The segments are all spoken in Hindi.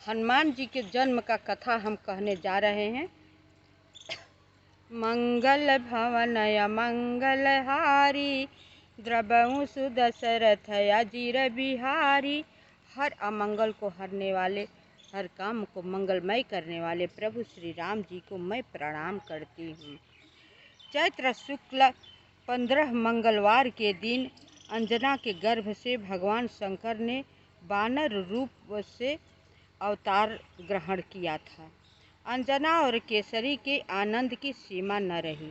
हनुमान जी के जन्म का कथा हम कहने जा रहे हैं। मंगल भवनय मंगलहारी द्रवहु सुदशरथ अजीर बिहारी। हर अमंगल को हरने वाले, हर काम को मंगलमय करने वाले प्रभु श्री राम जी को मैं प्रणाम करती हूँ। चैत्र शुक्ल 15 मंगलवार के दिन अंजना के गर्भ से भगवान शंकर ने वानर रूप से अवतार ग्रहण किया था। अंजना और केसरी के आनंद की सीमा न रही।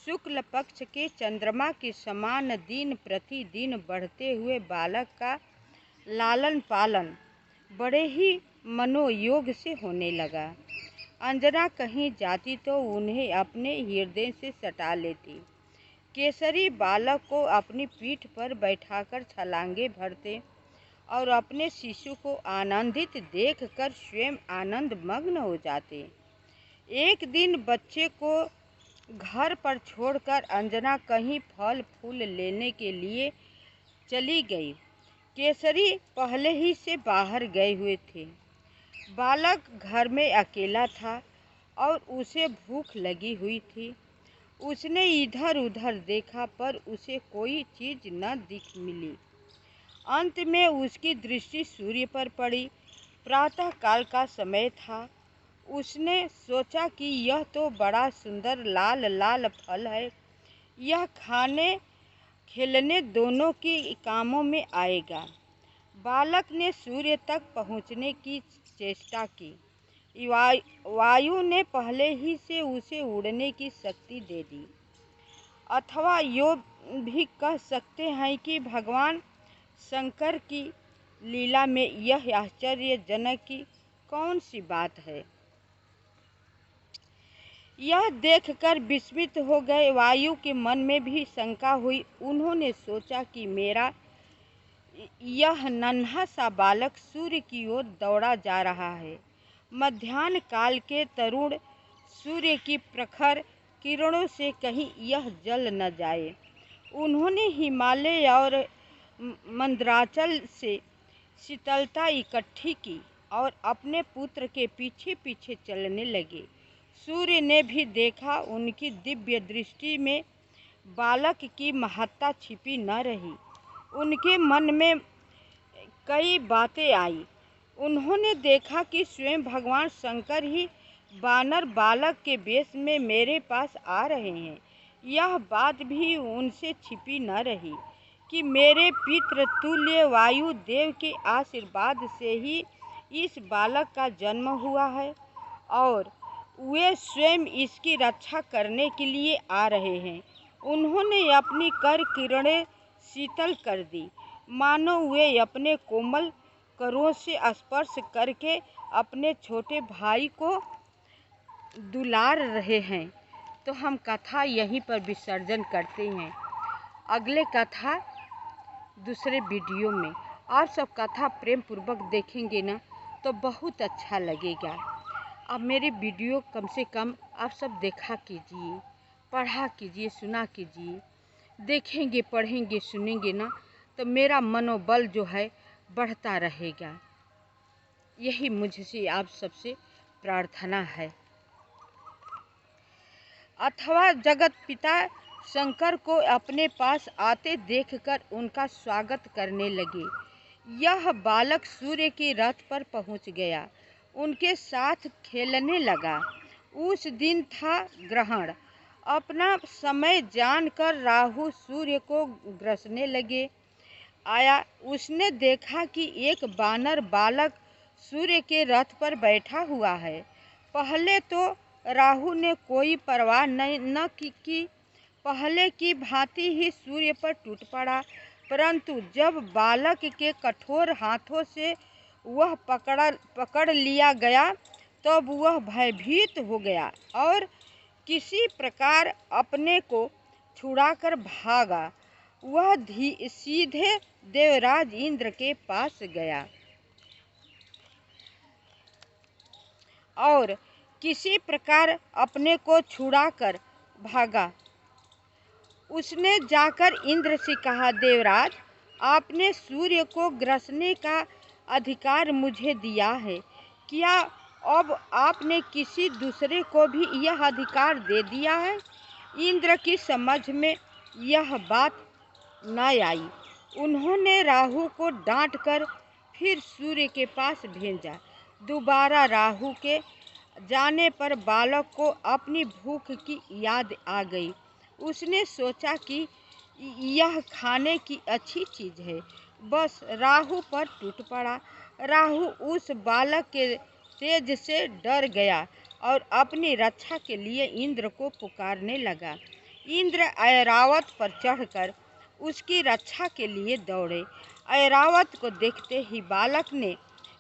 शुक्ल पक्ष के चंद्रमा के समान दिन प्रतिदिन बढ़ते हुए बालक का लालन पालन बड़े ही मनोयोग से होने लगा। अंजना कहीं जाती तो उन्हें अपने हृदय से सटा लेती। केसरी बालक को अपनी पीठ पर बैठाकर छलांगे भरते और अपने शिशु को आनंदित देखकर स्वयं आनंद मग्न हो जाते। एक दिन बच्चे को घर पर छोड़कर अंजना कहीं फल फूल लेने के लिए चली गई। केसरी पहले ही से बाहर गए हुए थे। बालक घर में अकेला था और उसे भूख लगी हुई थी। उसने इधर उधर देखा पर उसे कोई चीज न दिख मिली। अंत में उसकी दृष्टि सूर्य पर पड़ी। प्रातः काल का समय था। उसने सोचा कि यह तो बड़ा सुंदर लाल लाल फल है, यह खाने खेलने दोनों के कामों में आएगा। बालक ने सूर्य तक पहुंचने की चेष्टा की। वायु ने पहले ही से उसे उड़ने की शक्ति दे दी। अथवा यो भी कह सकते हैं कि भगवान शंकर की लीला में यह आश्चर्यजनक की कौन सी बात है। यह देखकर विस्मित हो गए। वायु के मन में भी शंका हुई। उन्होंने सोचा कि मेरा यह नन्हा सा बालक सूर्य की ओर दौड़ा जा रहा है। मध्याह्न काल के तरुण सूर्य की प्रखर किरणों से कहीं यह जल न जाए। उन्होंने हिमालय और मंदराचल से शीतलता इकट्ठी की और अपने पुत्र के पीछे पीछे चलने लगे। सूर्य ने भी देखा। उनकी दिव्य दृष्टि में बालक की महत्ता छिपी न रही। उनके मन में कई बातें आई। उन्होंने देखा कि स्वयं भगवान शंकर ही वानर बालक के वेश में मेरे पास आ रहे हैं। यह बात भी उनसे छिपी न रही कि मेरे पितृ तुल्य वायु देव के आशीर्वाद से ही इस बालक का जन्म हुआ है और वे स्वयं इसकी रक्षा करने के लिए आ रहे हैं। उन्होंने अपनी कर किरणें शीतल कर दी, मानो वे अपने कोमल करों से स्पर्श करके अपने छोटे भाई को दुलार रहे हैं। तो हम कथा यहीं पर विसर्जन करते हैं। अगले कथा दूसरे वीडियो में आप सब कथा प्रेम पूर्वक देखेंगे ना तो बहुत अच्छा लगेगा। अब मेरी वीडियो कम से कम आप सब देखा कीजिए, पढ़ा कीजिए, सुना कीजिए। देखेंगे, पढ़ेंगे, सुनेंगे ना तो मेरा मनोबल जो है बढ़ता रहेगा। यही मुझसे आप सबसे प्रार्थना है। अथवा जगत पिता शंकर को अपने पास आते देखकर उनका स्वागत करने लगे। यह बालक सूर्य के रथ पर पहुंच गया, उनके साथ खेलने लगा। उस दिन था ग्रहण। अपना समय जानकर राहु सूर्य को ग्रसने लगे आया। उसने देखा कि एक वानर बालक सूर्य के रथ पर बैठा हुआ है। पहले तो राहु ने कोई परवाह न की, पहले की भांति ही सूर्य पर टूट पड़ा। परंतु जब बालक के कठोर हाथों से वह पकड़ लिया गया तब वह भयभीत हो गया और किसी प्रकार अपने को छुड़ाकर भागा। वह सीधे देवराज इंद्र के पास गया और किसी प्रकार अपने को छुड़ाकर भागा। उसने जाकर इंद्र से कहा, देवराज, आपने सूर्य को ग्रसने का अधिकार मुझे दिया है, क्या अब आपने किसी दूसरे को भी यह अधिकार दे दिया है? इंद्र की समझ में यह बात न आई। उन्होंने राहु को डांटकर फिर सूर्य के पास भेजा। दोबारा राहु के जाने पर बालक को अपनी भूख की याद आ गई। उसने सोचा कि यह खाने की अच्छी चीज़ है, बस राहु पर टूट पड़ा। राहु उस बालक के तेज से डर गया और अपनी रक्षा के लिए इंद्र को पुकारने लगा। इंद्र ऐरावत पर चढ़कर उसकी रक्षा के लिए दौड़े। ऐरावत को देखते ही बालक ने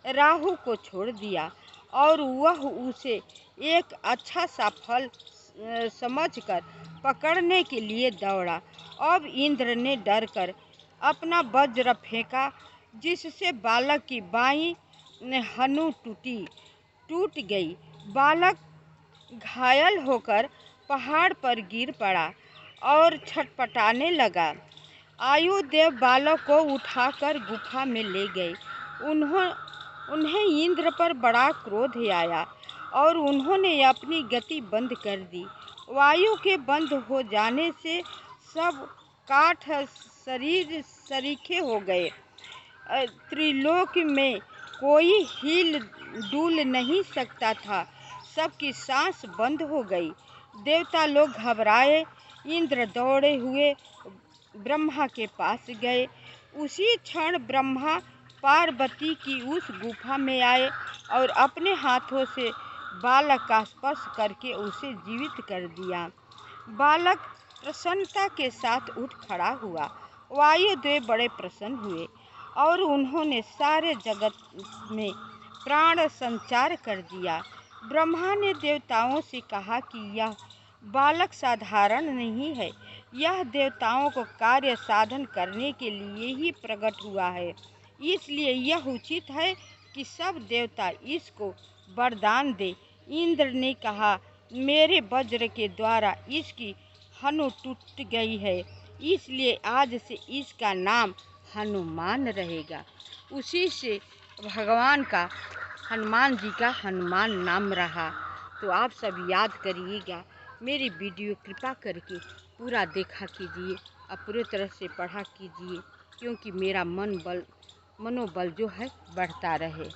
राहु को छोड़ दिया और वह उसे एक अच्छा सा फल समझकर पकड़ने के लिए दौड़ा। अब इंद्र ने डरकर अपना वज्र फेंका, जिससे बालक की बाईं हनु टूट गई। बालक घायल होकर पहाड़ पर गिर पड़ा और छटपटाने लगा। आयुदेव बालक को उठाकर गुफा में ले गए। उन्हें इंद्र पर बड़ा क्रोध आया और उन्होंने अपनी गति बंद कर दी। वायु के बंद हो जाने से सब काठ शरीर सरीखे हो गए। त्रिलोक में कोई हिल डुल नहीं सकता था। सबकी सांस बंद हो गई। देवता लोग घबराए। इंद्र दौड़े हुए ब्रह्मा के पास गए। उसी क्षण ब्रह्मा पार्वती की उस गुफा में आए और अपने हाथों से बालक का स्पर्श करके उसे जीवित कर दिया। बालक प्रसन्नता के साथ उठ खड़ा हुआ। वायुदेव बड़े प्रसन्न हुए और उन्होंने सारे जगत में प्राण संचार कर दिया। ब्रह्मा ने देवताओं से कहा कि यह बालक साधारण नहीं है, यह देवताओं को कार्य साधन करने के लिए ही प्रकट हुआ है, इसलिए यह उचित है कि सब देवता इसको वरदान दे। इंद्र ने कहा, मेरे वज्र के द्वारा इसकी हनु टूट गई है, इसलिए आज से इसका नाम हनुमान रहेगा। उसी से भगवान का, हनुमान जी का हनुमान नाम रहा। तो आप सब याद करिएगा, मेरी वीडियो कृपा करके पूरा देखा कीजिए और पूरी तरह से पढ़ा कीजिए, क्योंकि मेरा मनोबल जो है बढ़ता रहे।